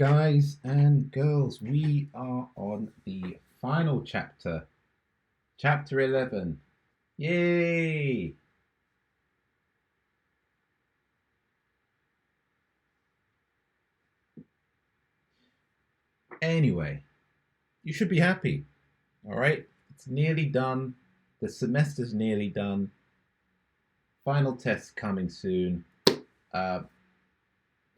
Guys and girls, we are on the final chapter, chapter 11. Yay! Anyway, you should be happy, all right? It's nearly done. The semester's nearly done. Final test coming soon. Uh,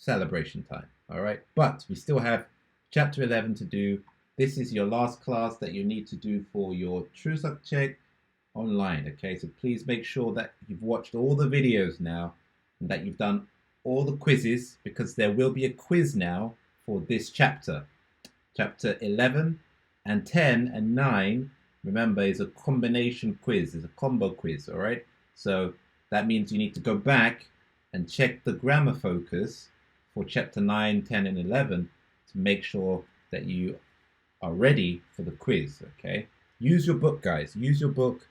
Celebration time, all right? But we still have chapter 11 to do. This is your last class that you need to do for your Trusak check online, okay? So please make sure that you've watched all the videos now and that you've done all the quizzes, because there will be a quiz now for this chapter. Chapter 11 and 10 and 9, remember, is a combination quiz, is a combo quiz, all right? So that means you need to go back and check the grammar focus for chapter 9, 10, and 11 to make sure that you are ready for the quiz, okay? Use your book, guys. Use your book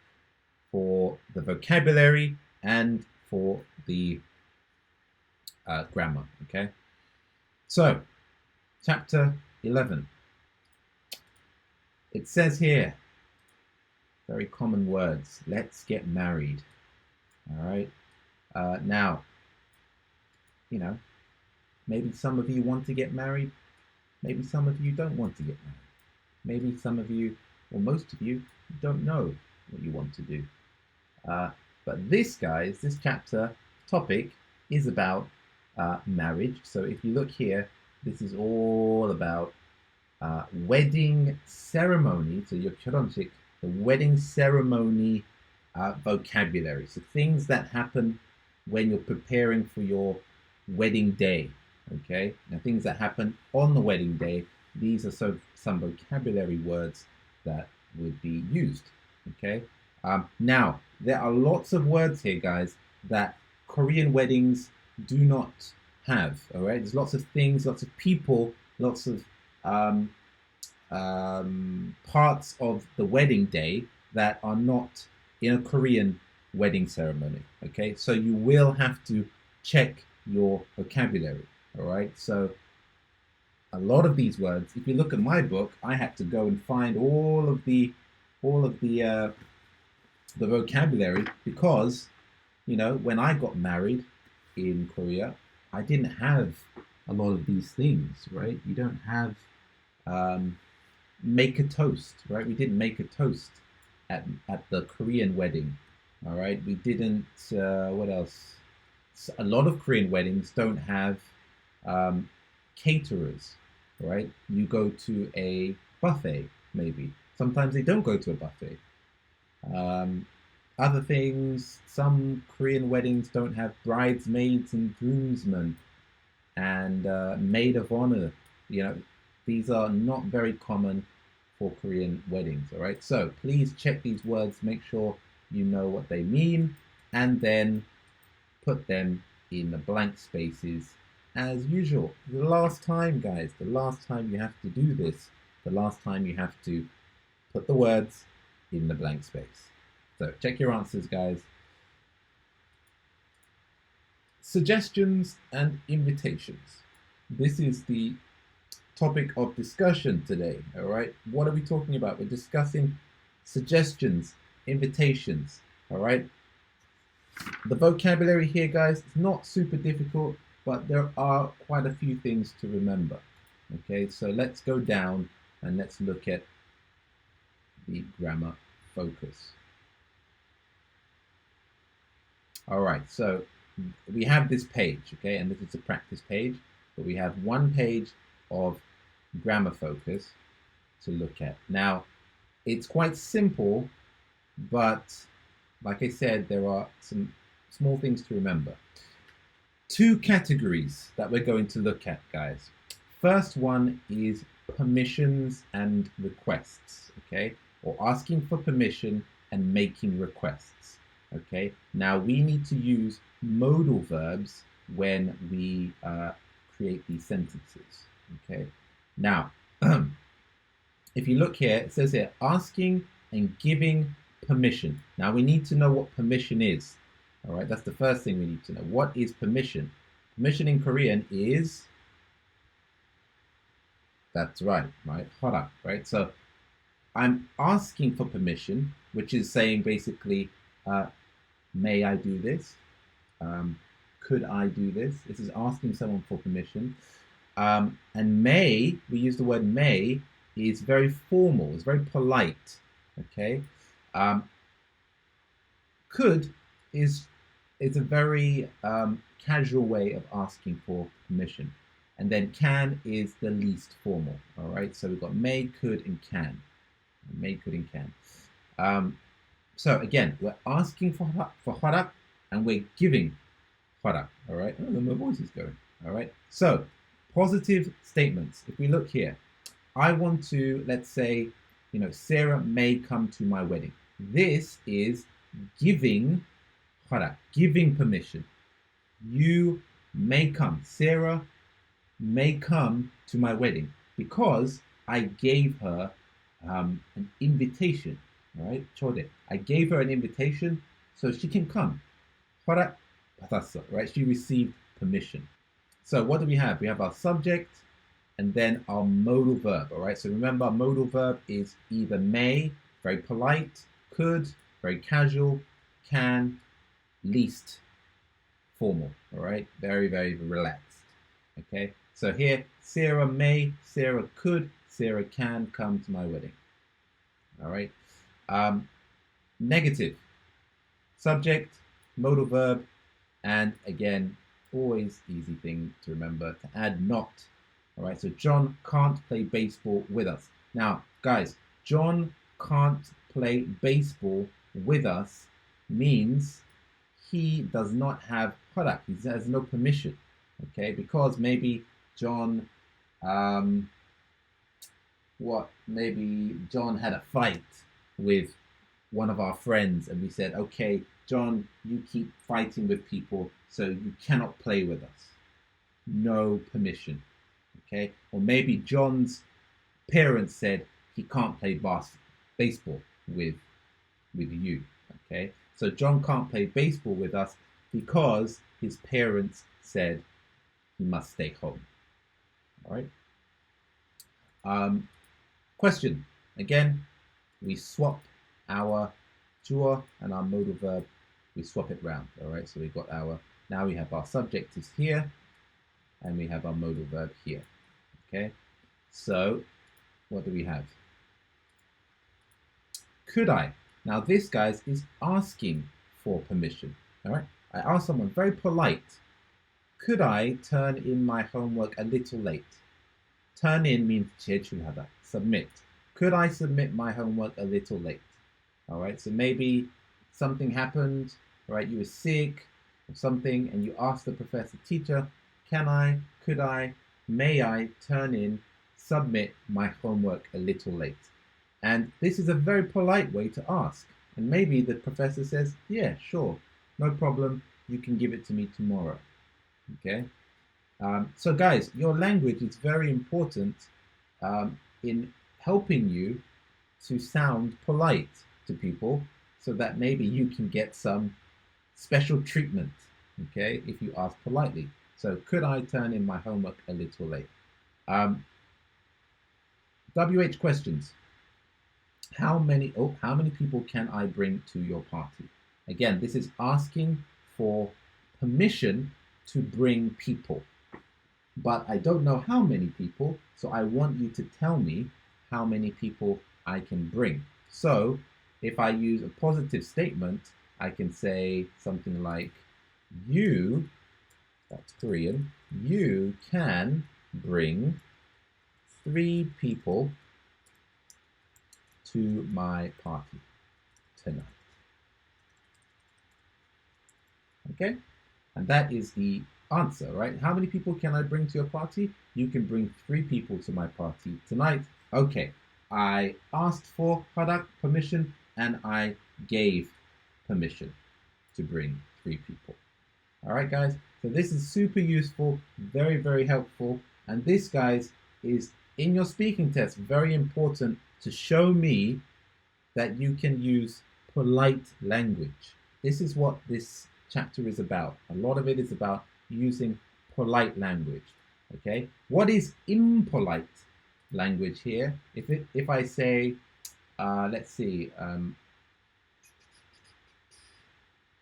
for the vocabulary and for the grammar, okay? So, chapter 11. It says here, very common words, let's get married, all right? Now, you know, maybe some of you want to get married, maybe some of you don't want to get married. Maybe some of you, or most of you, don't know what you want to do. But this, guys, this chapter topic is about marriage. So if you look here, this is all about wedding ceremony. So your 결혼식, the wedding ceremony vocabulary. So things that happen when you're preparing for your wedding day. Okay, now things that happen on the wedding day. These are some vocabulary words that would be used. Okay. Now, there are lots of words here, guys, that Korean weddings do not have. All right. There's lots of things, lots of people, lots of parts of the wedding day that are not in a Korean wedding ceremony. Okay. So you will have to check your vocabulary. All right. So a lot of these words, if you look at my book, I had to go and find all of the vocabulary, because when I got married in Korea, I didn't have a lot of these things, right? You don't have make a toast, right? We didn't make a toast at the Korean wedding. All right, we didn't. What else? A lot of Korean weddings don't have caterers, right? You go to a buffet, maybe. Sometimes they don't go to a buffet. Other things, some Korean weddings don't have bridesmaids and groomsmen and maid of honor. These are not very common for Korean weddings, all right? So please check these words, make sure you know what they mean, and then put them in the blank spaces as usual. The last time, guys, the last time you have to do this, the last time you have to put the words in the blank space. So check your answers, guys. Suggestions and invitations. This is the topic of discussion today, all right? What are we talking about? We're discussing suggestions, invitations, all right? The vocabulary here, guys, is not super difficult, but there are quite a few things to remember. Okay, so let's go down and let's look at the grammar focus. All right, so we have this page, okay, and this is a practice page, but we have one page of grammar focus to look at. Now, it's quite simple, but like I said, there are some small things to remember. Two categories that we're going to look at, guys. First one is permissions and requests, okay? Or asking for permission and making requests, okay? Now, we need to use modal verbs when we create these sentences, okay? Now, if you look here, it says here, asking and giving permission. Now, we need to know what permission is. All right, that's the first thing we need to know. What is permission? Permission in Korean is That's right, right? 허락, right? So I'm asking for permission, which is saying basically, may I do this? Um, could I do this? This is asking someone for permission. And may, we use the word may, is very formal, it's very polite. Okay. Um, could is a very casual way of asking for permission. And then can is the least formal. All right. So we've got may, could, and can. May, could, and can. So again, we're asking for harak and we're giving harak. All right. Oh, my voice is going. All right. So positive statements. If we look here, I want to, let's say, Sarah may come to my wedding. This is giving harak, giving permission. You may come. Sarah may come to my wedding because I gave her an invitation. All right, chode. I gave her an invitation so she can come. Harak patasa, right? She received permission. So what do we have? We have our subject and then our modal verb. All right. So remember, modal verb is either may, very polite, could, very casual, can, least formal. All right. Very, very relaxed. Okay. So here, Sarah may, Sarah could, Sarah can come to my wedding. All right. Negative. Subject, modal verb, and again, always easy thing to remember to add not. All right, so John can't play baseball with us. Now, guys, John can't play baseball with us means he does not have harak. He has no permission. Okay, because maybe John, maybe John had a fight with one of our friends, and we said, okay, John, you keep fighting with people, so you cannot play with us. No permission. Okay, or maybe John's parents said he can't play baseball with you. Okay, so John can't play baseball with us because his parents said he must stay home. All right. Question. Again, we swap our jua and our modal verb. We swap it round. All right. So we got now we have our subject is here, and we have our modal verb here. Okay. So what do we have? Could I? Now this, guys, is asking for permission. All right. I asked someone very polite. Could I turn in my homework a little late? Turn in means 제출하다, submit. Could I submit my homework a little late? All right, so maybe something happened, right? You were sick or something, and you asked the professor, teacher, can I, could I, may I turn in, submit my homework a little late? And this is a very polite way to ask. And maybe the professor says, yeah, sure, no problem, you can give it to me tomorrow. Okay. So guys, your language is very important in helping you to sound polite to people so that maybe you can get some special treatment, okay, if you ask politely. So could I turn in my homework a little late? WH questions. How many people can I bring to your party? Again, this is asking for permission to bring people. But I don't know how many people, so I want you to tell me how many people I can bring. So if I use a positive statement, I can say something like, you, that's Korean, you can bring 3 people to my party tonight. Okay? And that is the answer, right? How many people can I bring to your party? You can bring 3 people to my party tonight. Okay, I asked for harak, permission, and I gave permission to bring 3 people. All right, guys. So this is super useful, very, very helpful. And this, guys, is in your speaking test, very important to show me that you can use polite language. This is what this chapter is about. A lot of it is about using polite language. Okay, what is impolite? language here. If I say, let's see,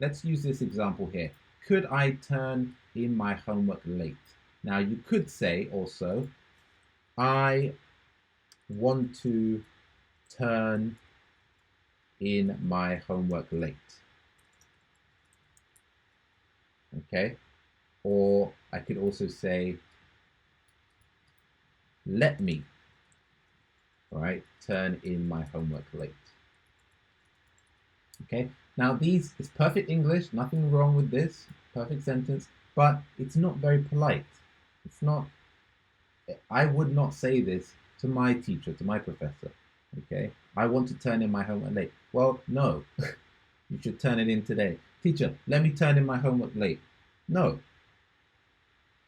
let's use this example here. Could I turn in my homework late? Now you could say also, I want to turn in my homework late. Okay, or I could also say, let me, all right, turn in my homework late. Okay, now these is perfect English, nothing wrong with this, perfect sentence, but it's not very polite. It's not, I would not say this to my teacher, to my professor. Okay, I want to turn in my homework late. Well, no, you should turn it in today. Teacher, let me turn in my homework late. No.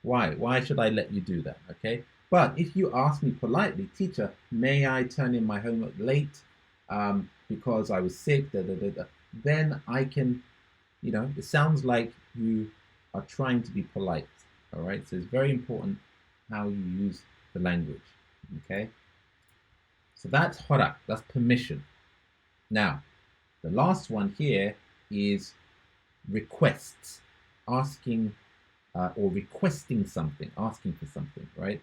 Why? Why should I let you do that? Okay. But if you ask me politely, teacher, may I turn in my homework late because I was sick, then I can, it sounds like you are trying to be polite. All right. So it's very important how you use the language. Okay. So that's hora, that's permission. Now, the last one here is requests, asking or requesting something, asking for something, right?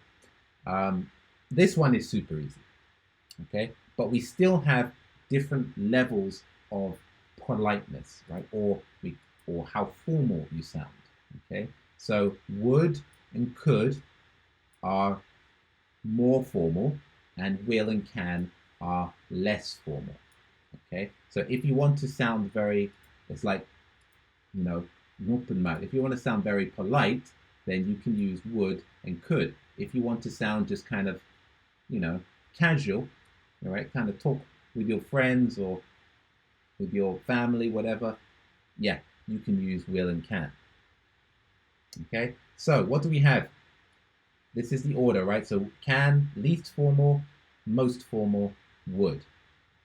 This one is super easy, okay? But we still have different levels of politeness, right? Or how formal you sound, okay? So would and could are more formal, and will and can are less formal, okay? So if you want to sound very, it's like, you know, if you want to sound very polite, then you can use would and could. If you want to sound just kind of, casual, all right, kind of talk with your friends or with your family, whatever, yeah, you can use will and can. Okay, so what do we have? This is the order, right? So can, least formal, most formal, would.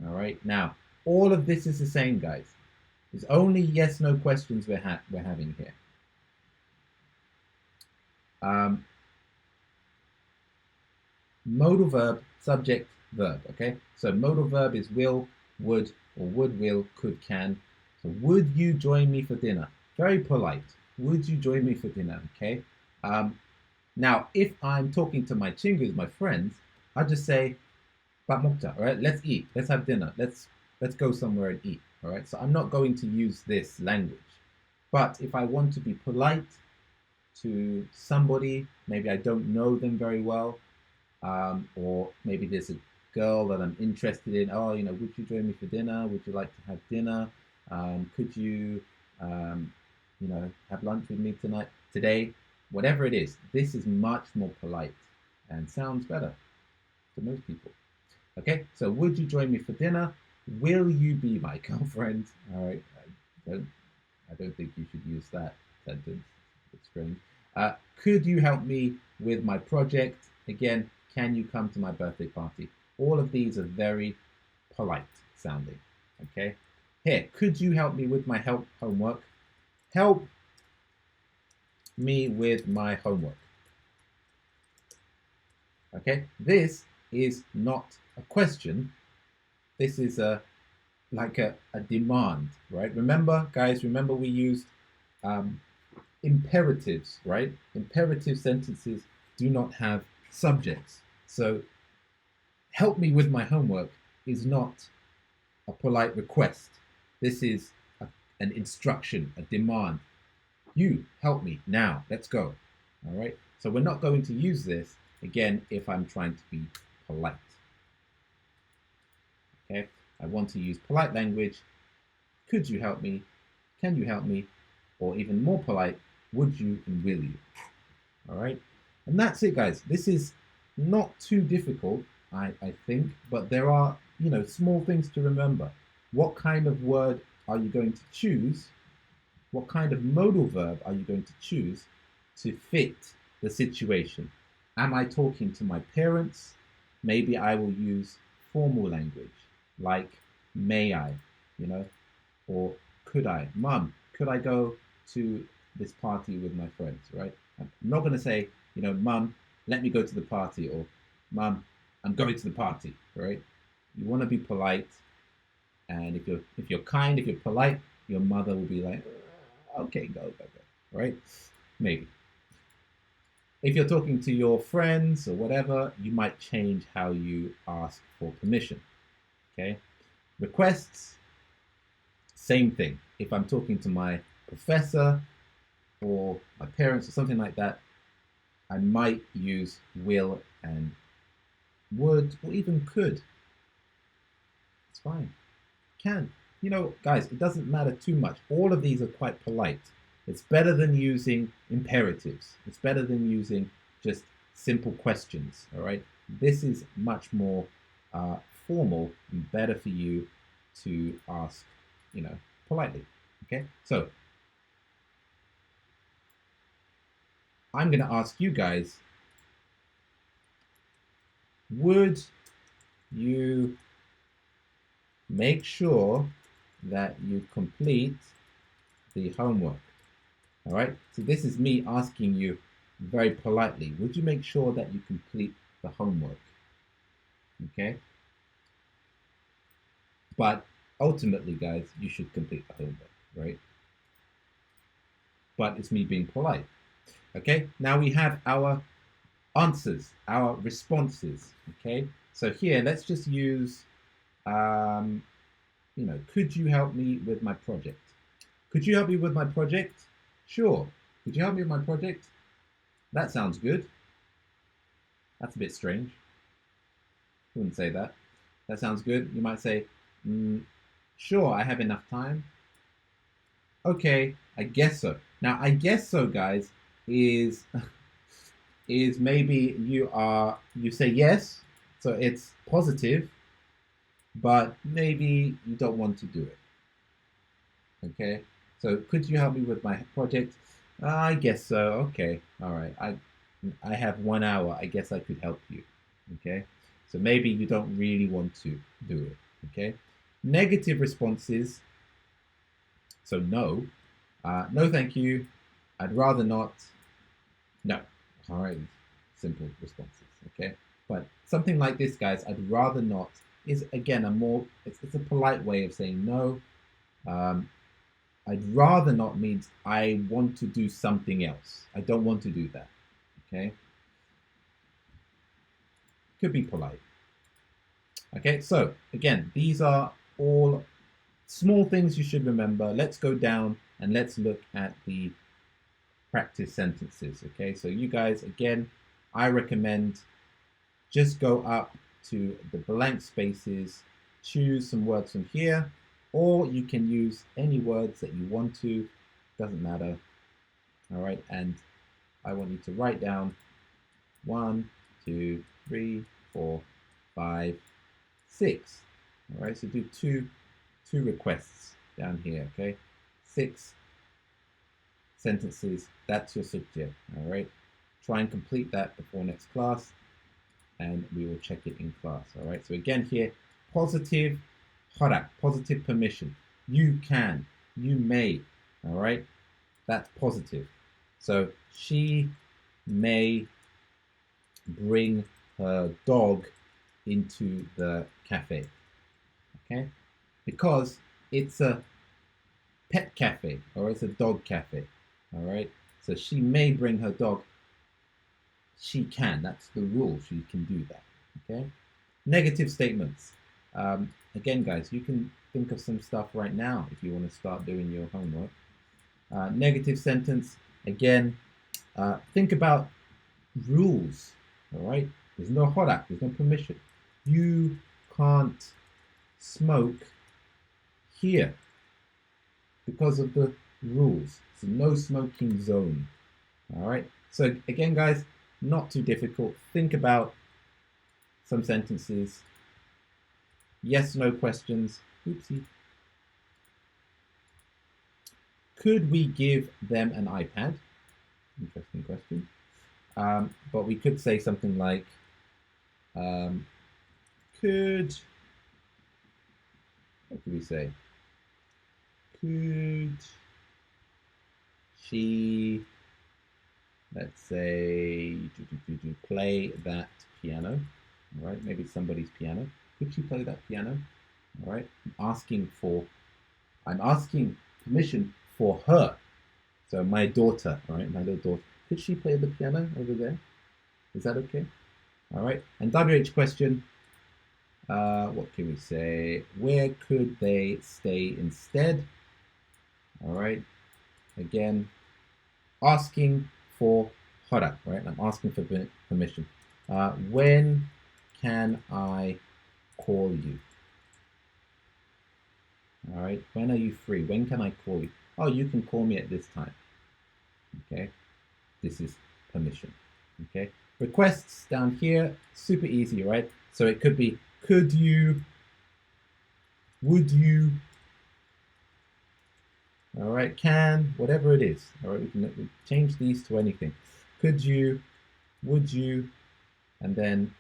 All right, now all of this is the same, guys. It's only yes, no questions we're having here. Modal verb, subject, verb. Okay, so modal verb is will, would, or would, will, could, can. So would you join me for dinner? Very polite. Would you join me for dinner? Okay. Now, if I'm talking to my chingus, my friends, I just say, "Pak Mokta," all right? Let's eat. Let's have dinner. Let's go somewhere and eat. All right. So I'm not going to use this language. But if I want to be polite to somebody, maybe I don't know them very well, or maybe there's a girl that I'm interested in. Oh, would you join me for dinner? Would you like to have dinner? Could you, have lunch with me today? Whatever it is, this is much more polite and sounds better to most people. Okay, so would you join me for dinner? Will you be my girlfriend? All right, I don't think you should use that sentence. It's strange. Could you help me with my project? Again, can you come to my birthday party? All of these are very polite sounding. Okay. Here, could you help me with my homework? Help me with my homework. Okay. This is not a question. This is like a demand, right? Remember, guys, we used imperatives, right? Imperative sentences do not have subjects. So help me with my homework is not a polite request. This is an instruction, a demand. You help me now. Let's go. All right. So we're not going to use this again if I'm trying to be polite. Okay. I want to use polite language. Could you help me? Can you help me? Or even more polite, would you and will you? All right. And that's it, guys. This is not too difficult, I think, but there are, small things to remember. What kind of word are you going to choose? What kind of modal verb are you going to choose to fit the situation? Am I talking to my parents? Maybe I will use formal language like may I, or could I? Mum, could I go to this party with my friends, right? I'm not going to say, Mum, let me go to the party, or Mum, I'm going to the party, right? You want to be polite, and if you're kind, if you're polite, your mother will be like, okay, go, right? Maybe. If you're talking to your friends or whatever, you might change how you ask for permission. Okay. Requests, same thing. If I'm talking to my professor or my parents or something like that, I might use will and would or even could. It's fine. Can. You know, guys, it doesn't matter too much. All of these are quite polite. It's better than using imperatives. It's better than using just simple questions. All right. This is much more formal and better for you to ask, politely. Okay. So I'm going to ask you guys, would you make sure that you complete the homework? All right. So this is me asking you very politely. Would you make sure that you complete the homework? Okay. But ultimately, guys, you should complete the homework, right? But it's me being polite. Okay. Now we have our answers, our responses. Okay. So here, let's just use, could you help me with my project? Could you help me with my project? Sure. Could you help me with my project? That sounds good. That's a bit strange. Wouldn't say that. That sounds good. You might say, sure, I have enough time. Okay, I guess so. Now, I guess so, guys, is is maybe you say yes, so it's positive, but maybe you don't want to do it. Okay, so could you help me with my project? I guess so. Okay, all right. I have 1 hour. I guess I could help you. Okay, so maybe you don't really want to do it. Okay, negative responses. So no, no, thank you. I'd rather not. No. All right, simple responses. Okay, but something like this, guys, I'd rather not is again a more. It's a polite way of saying no. Um, I'd rather not means I want to do something else. I don't want to do that. Okay. Could be polite. Okay, so again, these are all small things you should remember. Let's go down and let's look at the practice sentences. Okay, so you guys, again, I recommend just go up to the blank spaces, choose some words from here, or you can use any words that you want to, doesn't matter. All right, and I want you to write down 1, 2, 3, 4, 5, 6. All right, so do two requests down here. Okay, 6 sentences. That's your subject. All right, try and complete that before next class, and we will check it in class. All right. So again here, positive, 허락, positive permission. You can, you may. All right. That's positive. So she may bring her dog into the cafe. Okay, because it's a pet cafe or it's a dog cafe. All right, so she may bring her dog. She can. That's the rule. She can do that. Okay. Negative statements. Again, guys, you can think of some stuff right now if you want to start doing your homework. Negative sentence. Again, think about rules. All right. There's no 허락. There's no permission. You can't smoke here because of the rules. It's a no smoking zone. All right. So again, guys, not too difficult. Think about some sentences. Yes, no questions. Oopsie. Could we give them an iPad? Interesting question. But we could say something like, what could we say? Could she, let's say, play that piano? All right, maybe somebody's piano. Could you play that piano? All right, I'm asking permission for her. So my daughter, all right, my little daughter. Could she play the piano over there? Is that okay? All right. And WH question, what can we say? Where could they stay instead? All right. Again, asking for hora, right? I'm asking for permission. When can I call you? All right. When are you free? When can I call you? Oh, you can call me at this time. Okay. This is permission. Okay. Requests down here, super easy, right? So it could be, could you, would you, all right, can, whatever it is. All right, we can change these to anything. Could you, would you, and then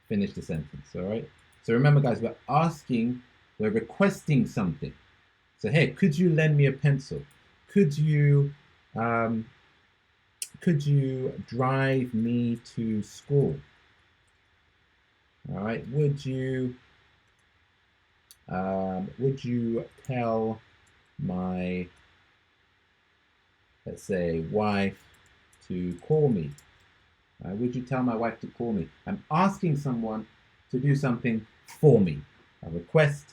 finish the sentence. All right. So remember, guys, we're requesting something. So hey, could you lend me a pencil? Could you, um, could you drive me to school? All right. Would you tell my, let's say, wife to call me? Would you tell my wife to call me? I'm asking someone to do something for me. A request,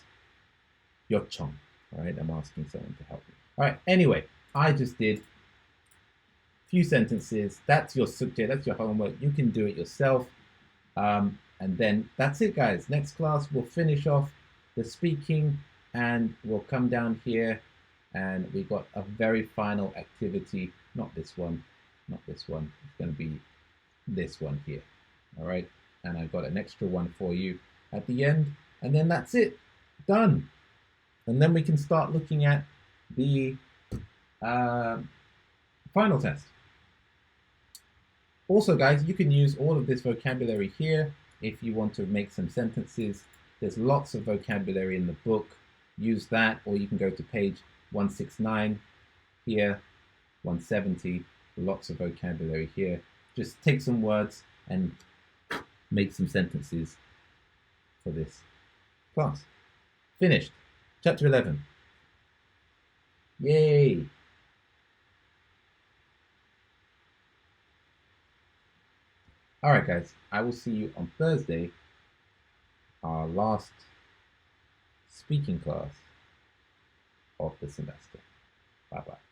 yochon. All right, I'm asking someone to help me. All right, anyway, I just did a few sentences. That's your subject, that's your homework. You can do it yourself. And then that's it, guys. Next class, we'll finish off the speaking and we'll come down here and we got a very final activity. Not this one, not this one. It's going to be this one here. All right. And I've got an extra one for you at the end. And then that's it. Done. And then we can start looking at the final test. Also, guys, you can use all of this vocabulary here if you want to make some sentences. There's lots of vocabulary in the book. Use that, or you can go to page 169 here, 170. Lots of vocabulary here. Just take some words and make some sentences for this class. Finished. Chapter 11. Yay! All right, guys, I will see you on Thursday, our last speaking class of the semester. Bye-bye.